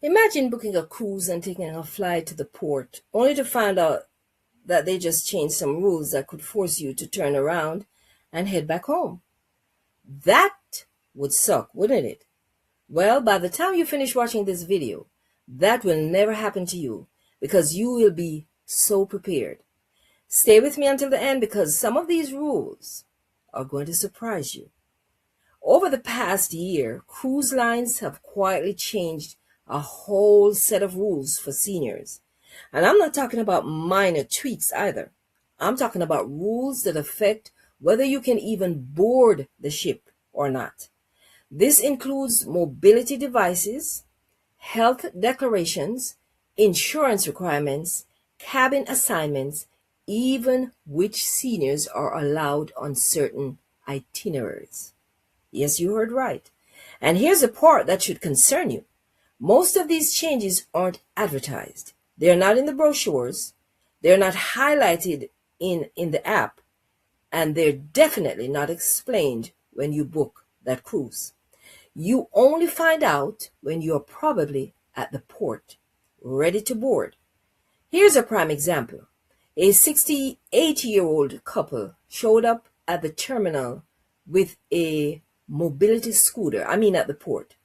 Imagine booking a cruise and taking a flight to the port, only to find out that they just changed some rules that could force you to turn around and head back home. That would suck, wouldn't it? Well, by the time you finish watching this video, that will never happen to you because you will be so prepared. Stay with me until the end because some of these rules are going to surprise you. Over the past year, cruise lines have quietly changed a whole set of rules for seniors. And I'm not talking about minor tweaks either. I'm talking about rules that affect whether you can even board the ship or not. This includes mobility devices, health declarations, insurance requirements, cabin assignments, even which seniors are allowed on certain itineraries. Yes, you heard right. And here's the part that should concern you. Most of these changes aren't advertised. They're not in the brochures. They're not highlighted in the app. And they're definitely not explained when you book that cruise. You only find out when you're probably at the port, ready to board. Here's a prime example. A 68-year-old couple showed up at the terminal with a mobility scooter. At the port.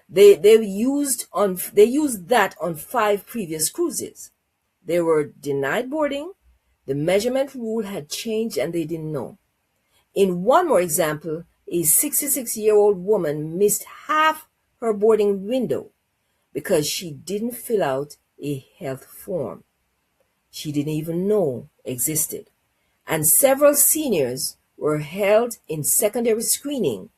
They used that on 5 previous cruises. They were denied boarding. The measurement rule had changed and they didn't know. In one more example, a 66-year-old woman missed half her boarding window because she didn't fill out a health form she didn't even know existed. And several seniors were held in secondary screening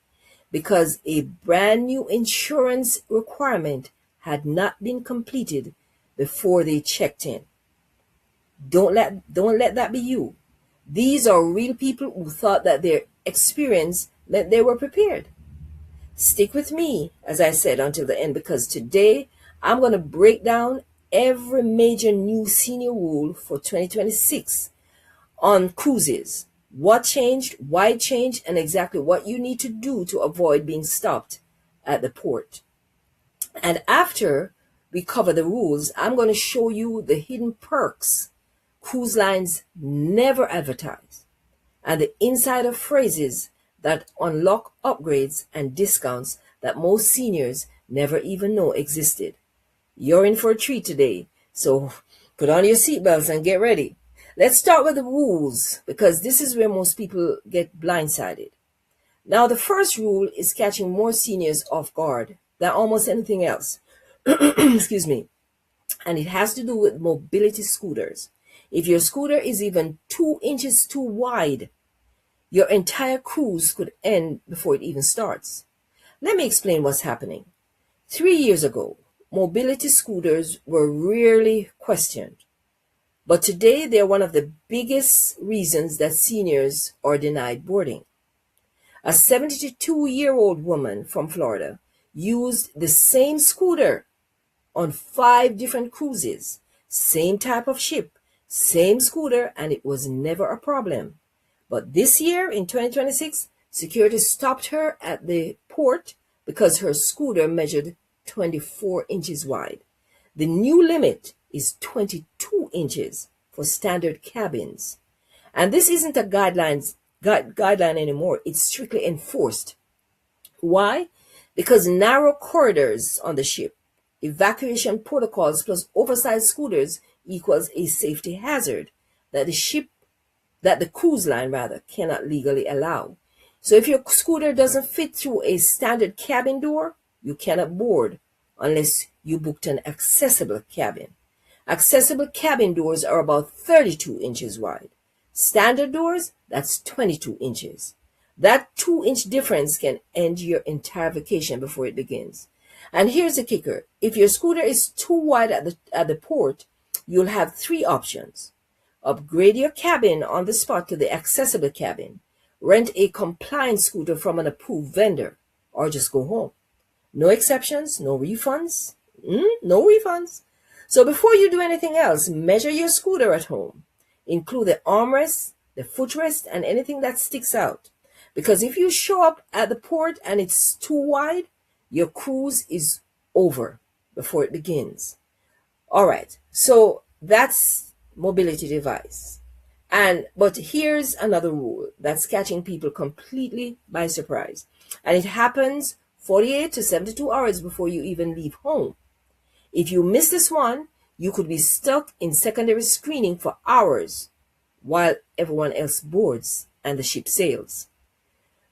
because a brand new insurance requirement had not been completed before they checked in. Don't let that be you. These are real people who thought that their experience meant they were prepared. Stick with me, as I said, until the end, because today I'm going to break down every major new senior rule for 2026 on cruises. What changed, why it changed, and exactly what you need to do to avoid being stopped at the port. And after we cover the rules, I'm going to show you the hidden perks cruise lines never advertise and the insider phrases that unlock upgrades and discounts that most seniors never even know existed. You're in for a treat today, so put on your seatbelts and get ready. Let's start with the rules because this is where most people get blindsided. Now, the first rule is catching more seniors off guard than almost anything else. Excuse me. And it has to do with mobility scooters. If your scooter is even 2 inches too wide, your entire cruise could end before it even starts. Let me explain what's happening. 3 years ago, mobility scooters were rarely questioned. But today, they're one of the biggest reasons that seniors are denied boarding. A 72-year-old woman from Florida used the same scooter on 5 different cruises, same type of ship, same scooter, and it was never a problem. But this year, in 2026, security stopped her at the port because her scooter measured 24 inches wide. The new limit is 22 inches for standard cabins. And this isn't a guideline anymore. It's strictly enforced. Why? Because narrow corridors on the ship, evacuation protocols plus oversized scooters equals a safety hazard that the cruise line cannot legally allow. So if your scooter doesn't fit through a standard cabin door, you cannot board unless you booked an accessible cabin. Accessible cabin doors are about 32 inches wide. Standard doors, that's 22 inches. That 2-inch difference can end your entire vacation before it begins. And here's the kicker. If your scooter is too wide at the port, you'll have 3 options. Upgrade your cabin on the spot to the accessible cabin, rent a compliant scooter from an approved vendor, or just go home. No exceptions, no refunds. No refunds. So before you do anything else, measure your scooter at home. Include the armrest, the footrest, and anything that sticks out. Because if you show up at the port and it's too wide, your cruise is over. before it begins. All right, so that's mobility device. But here's another rule that's catching people completely by surprise. And it happens 48 to 72 hours before you even leave home. If you miss this one, you could be stuck in secondary screening for hours while everyone else boards and the ship sails.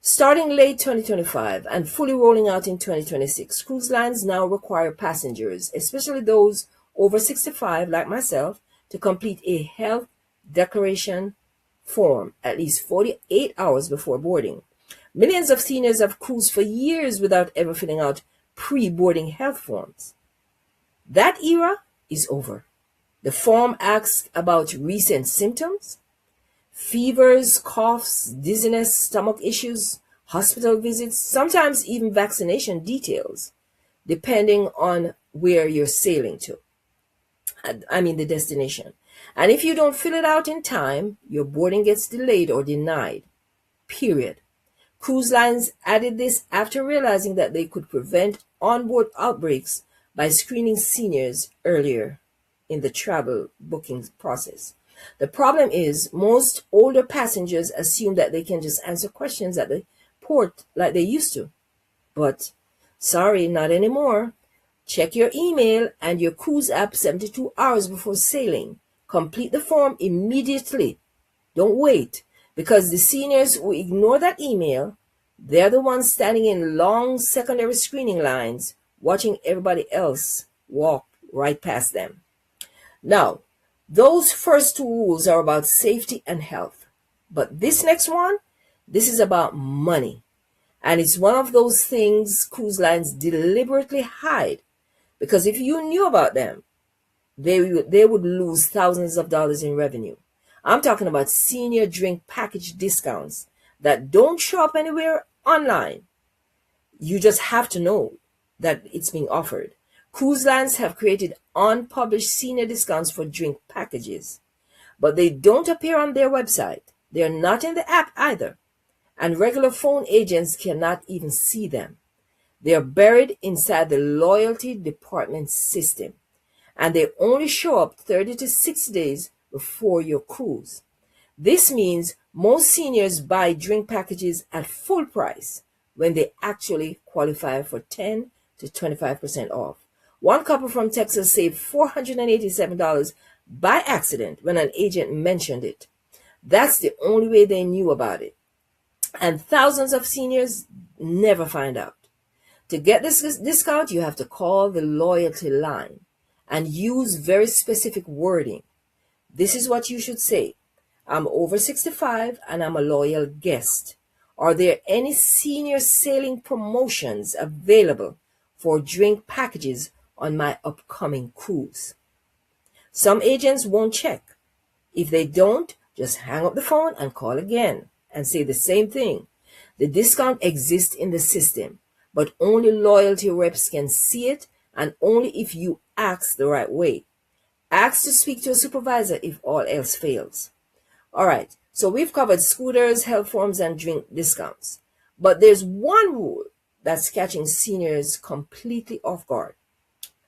Starting late 2025 and fully rolling out in 2026, cruise lines now require passengers, especially those over 65 like myself, to complete a health declaration form at least 48 hours before boarding. Millions of seniors have cruised for years without ever filling out pre-boarding health forms. That era is over. The form asks about recent symptoms, fevers, coughs, dizziness, stomach issues, hospital visits, sometimes even vaccination details, depending on where you're sailing to. The destination. And if you don't fill it out in time, your boarding gets delayed or denied. Period. Cruise lines added this after realizing that they could prevent onboard outbreaks by screening seniors earlier in the travel booking process. The problem is most older passengers assume that they can just answer questions at the port like they used to. But sorry, not anymore. Check your email and your cruise app 72 hours before sailing. Complete the form immediately. Don't wait, because the seniors who ignore that email, they're the ones standing in long secondary screening lines, watching everybody else walk right past them. Now, those first two rules are about safety and health. But this next one, this is about money. And it's one of those things cruise lines deliberately hide. Because if you knew about them, they would lose thousands of dollars in revenue. I'm talking about senior drink package discounts that don't show up anywhere online. You just have to know that it's being offered. Cruise lines have created unpublished senior discounts for drink packages, but they don't appear on their website. They're not in the app either, and regular phone agents cannot even see them. They are buried inside the loyalty department system, and they only show up 30 to 60 days before your cruise. This means most seniors buy drink packages at full price when they actually qualify for 10 to 25% off. One couple from Texas saved $487 by accident when an agent mentioned it. That's the only way they knew about it. And thousands of seniors never find out. To get this discount, you have to call the loyalty line and use very specific wording. This is what you should say. I'm over 65 and I'm a loyal guest. Are there any senior sailing promotions available for drink packages on my upcoming cruise? Some agents won't check. If they don't, just hang up the phone and call again and say the same thing. The discount exists in the system, but only loyalty reps can see it, and only if you ask the right way. Ask to speak to a supervisor if all else fails. All right, so we've covered scooters, health forms, and drink discounts. But there's one rule that's catching seniors completely off guard,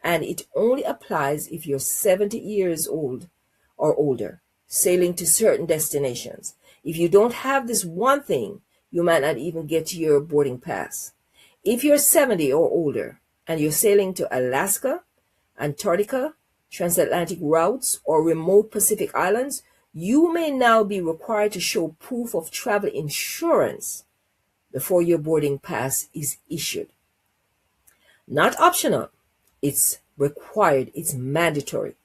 and it only applies if you're 70 years old or older, sailing to certain destinations. If you don't have this one thing, you might not even get to your boarding pass. If you're 70 or older and you're sailing to Alaska, Antarctica, transatlantic routes, or remote Pacific islands, you may now be required to show proof of travel insurance before your boarding pass is issued. Not optional, it's required, it's mandatory.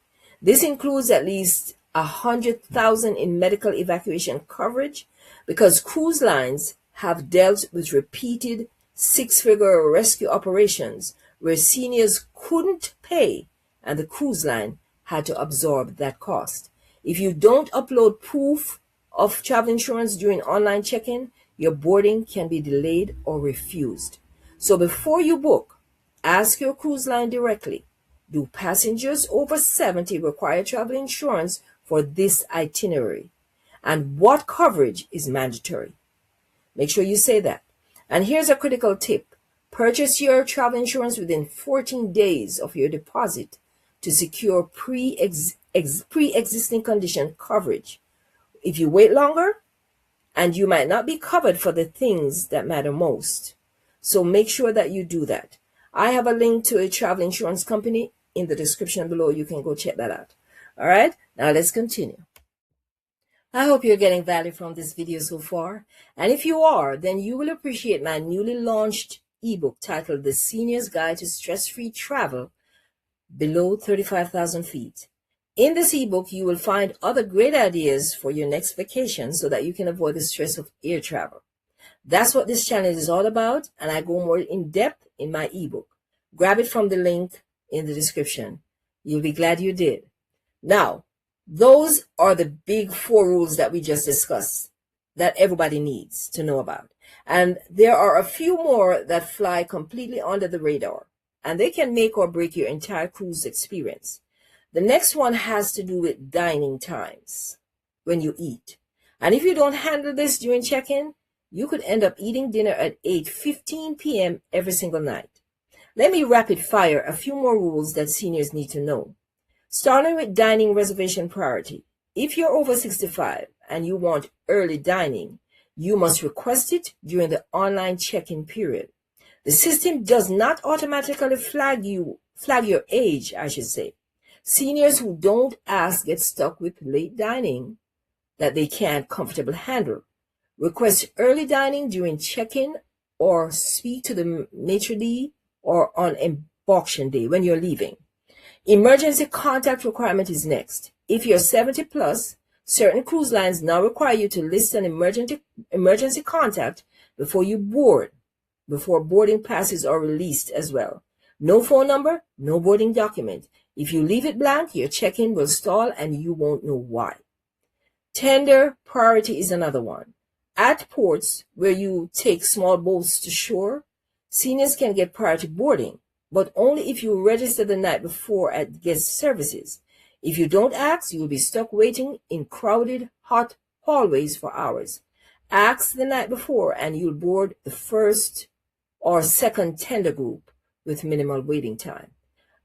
This includes at least $100,000 in medical evacuation coverage, because cruise lines have dealt with repeated six-figure rescue operations where seniors couldn't pay and the cruise line had to absorb that cost. If you don't upload proof of travel insurance during online check-in, your boarding can be delayed or refused. So before you book, ask your cruise line directly, do passengers over 70 require travel insurance for this itinerary? And what coverage is mandatory? Make sure you say that. And here's a critical tip. Purchase your travel insurance within 14 days of your deposit to secure pre-existing condition coverage. If you wait longer, and you might not be covered for the things that matter most. So make sure that you do that. I have a link to a travel insurance company in the description below. You can go check that out. All right, now let's continue. I hope you're getting value from this video so far. And if you are, then you will appreciate my newly launched ebook titled The Senior's Guide to Stress-Free Travel Below 35,000 Feet. In this ebook, you will find other great ideas for your next vacation so that you can avoid the stress of air travel. That's what this channel is all about, and I go more in depth in my ebook. Grab it from the link in the description. You'll be glad you did. Now, those are the big 4 rules that we just discussed that everybody needs to know about. And there are a few more that fly completely under the radar, and they can make or break your entire cruise experience. The next one has to do with dining times when you eat. And if you don't handle this during check-in, you could end up eating dinner at 8:15 p.m. every single night. Let me rapid fire a few more rules that seniors need to know. Starting with dining reservation priority. If you're over 65 and you want early dining, you must request it during the online check-in period. The system does not automatically flag your age, I should say. Seniors who don't ask get stuck with late dining that they can't comfortably handle. Request early dining during check-in or speak to the maitre d' or on embarkation day when you're leaving. Emergency contact requirement is next. If you're 70 plus, certain cruise lines now require you to list an emergency contact before you board, before boarding passes are released as well. No phone number, no boarding document. If you leave it blank, your check-in will stall and you won't know why. Tender priority is another one. At ports where you take small boats to shore, seniors can get priority boarding, but only if you register the night before at guest services. If you don't ask, you will be stuck waiting in crowded, hot hallways for hours. Ask the night before and you'll board the first or second tender group with minimal waiting time.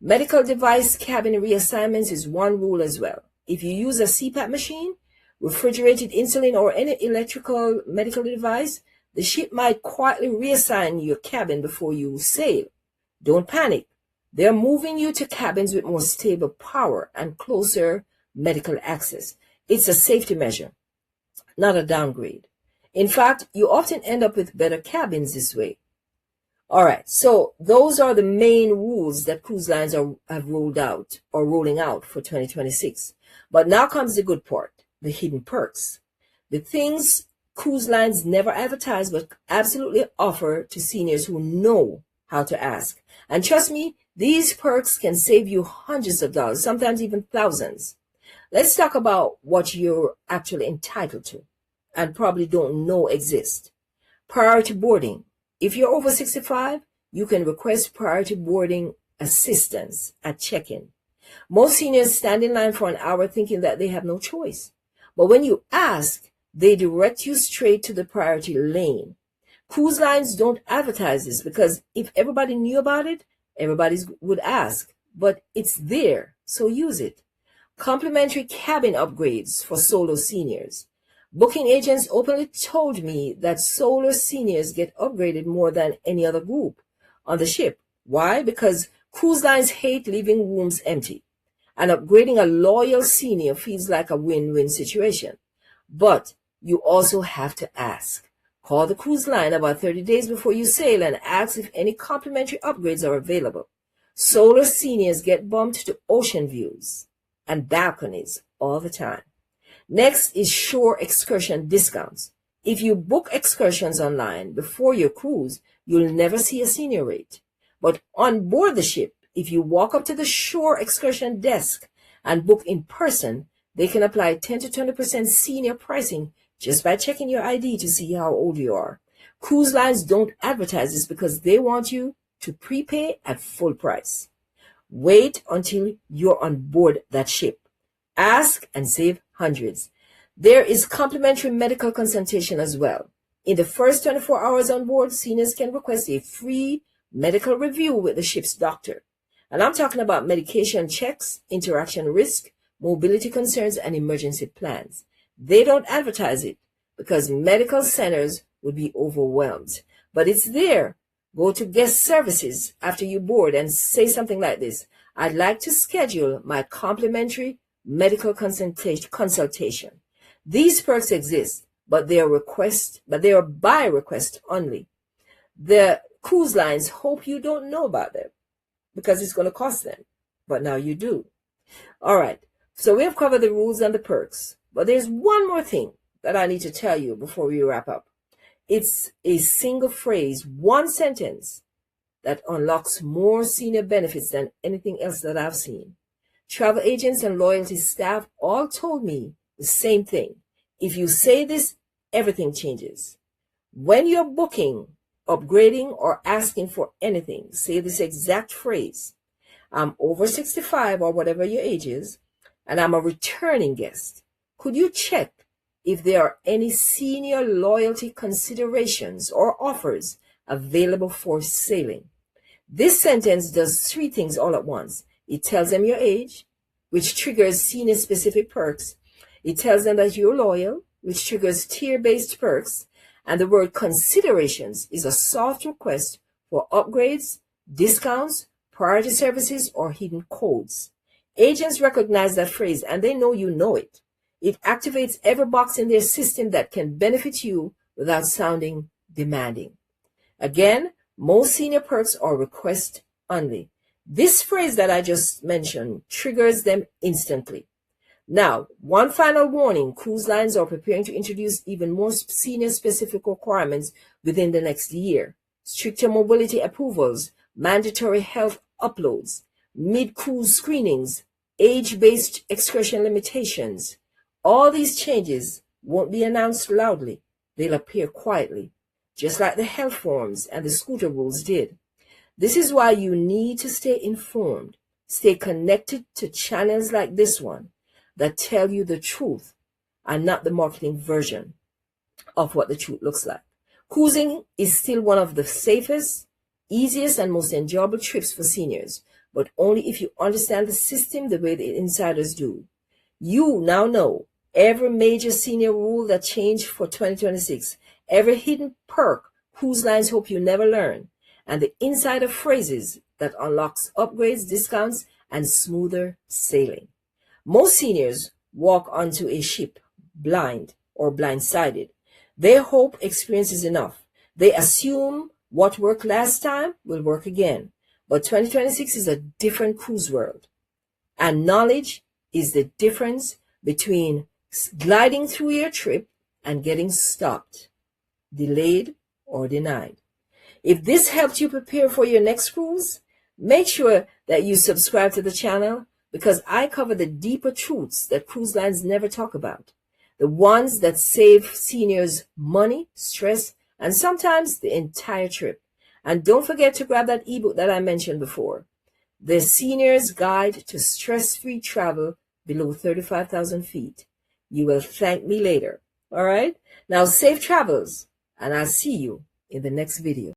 Medical device cabin reassignments is one rule as well. If you use a CPAP machine, refrigerated insulin, or any electrical medical device, the ship might quietly reassign your cabin before you sail. Don't panic. They're moving you to cabins with more stable power and closer medical access. It's a safety measure, not a downgrade. In fact, you often end up with better cabins this way. All right, so those are the main rules that cruise lines have rolled out or rolling out for 2026. But now comes the good part, the hidden perks. The things cruise lines never advertise but absolutely offer to seniors who know how to ask. And trust me, these perks can save you hundreds of dollars, sometimes even thousands. Let's talk about what you're actually entitled to and probably don't know exist. Priority boarding. If you're over 65, you can request priority boarding assistance at check-in. Most seniors stand in line for an hour thinking that they have no choice. But when you ask, they direct you straight to the priority lane. Cruise lines don't advertise this because if everybody knew about it, everybody would ask. But it's there, so use it. Complimentary cabin upgrades for solo seniors. Booking agents openly told me that solo seniors get upgraded more than any other group on the ship. Why? Because cruise lines hate leaving rooms empty, and upgrading a loyal senior feels like a win-win situation. But you also have to ask. Call the cruise line about 30 days before you sail and ask if any complimentary upgrades are available. Solo seniors get bumped to ocean views and balconies all the time. Next is shore excursion discounts. If you book excursions online before your cruise, you'll never see a senior rate. But on board the ship, if you walk up to the shore excursion desk and book in person, they can apply 10 to 20% senior pricing just by checking your ID to see how old you are. Cruise lines don't advertise this because they want you to prepay at full price. Wait until you're on board that ship. Ask and save hundreds. There is complimentary medical consultation as well. In the first 24 hours on board, seniors can request a free medical review with the ship's doctor. And I'm talking about medication checks, interaction risk, mobility concerns, and emergency plans. They don't advertise it because medical centers would be overwhelmed. But it's there. Go to guest services after you board and say something like this: I'd like to schedule my complimentary medical consultation. These perks exist, but they are by request only. The cruise lines hope you don't know about them because it's going to cost them, but now you do. All right, so we have covered the rules and the perks, but there's one more thing that I need to tell you before we wrap up. It's a single phrase, one sentence, that unlocks more senior benefits than anything else that I've seen. Travel agents and loyalty staff all told me the same thing. If you say this, everything changes. When you're booking, upgrading, or asking for anything, say this exact phrase: I'm over 65 or whatever your age is, and I'm a returning guest. Could you check if there are any senior loyalty considerations or offers available for sailing? This sentence does three things all at once. It tells them your age, which triggers senior specific perks. It tells them that you're loyal, which triggers tier-based perks. And the word considerations is a soft request for upgrades, discounts, priority services, or hidden codes. Agents recognize that phrase, and they know you know it. It activates every box in their system that can benefit you without sounding demanding. Again, most senior perks are request only. This phrase that I just mentioned triggers them instantly. Now, one final warning: cruise lines are preparing to introduce even more senior specific requirements within the next year. Stricter mobility approvals, mandatory health uploads, mid-cruise screenings, age-based excursion limitations. All these changes won't be announced loudly. They'll appear quietly, just like the health forms and the scooter rules did. This is why you need to stay informed, stay connected to channels like this one that tell you the truth and not the marketing version of what the truth looks like. Cruising is still one of the safest, easiest, and most enjoyable trips for seniors, but only if you understand the system the way the insiders do. You now know every major senior rule that changed for 2026, every hidden perk cruise lines hope you never learn, and the insider phrases that unlocks upgrades, discounts, and smoother sailing. Most seniors walk onto a ship blind or blindsided. They hope experience is enough. They assume what worked last time will work again. But 2026 is a different cruise world. And knowledge is the difference between gliding through your trip and getting stopped, delayed, or denied. If this helped you prepare for your next cruise, make sure that you subscribe to the channel, because I cover the deeper truths that cruise lines never talk about, the ones that save seniors money, stress, and sometimes the entire trip. And don't forget to grab that ebook that I mentioned before, The Senior's Guide to Stress-Free Travel Below 35,000 Feet. You will thank me later. All right? Now, safe travels, and I'll see you in the next video.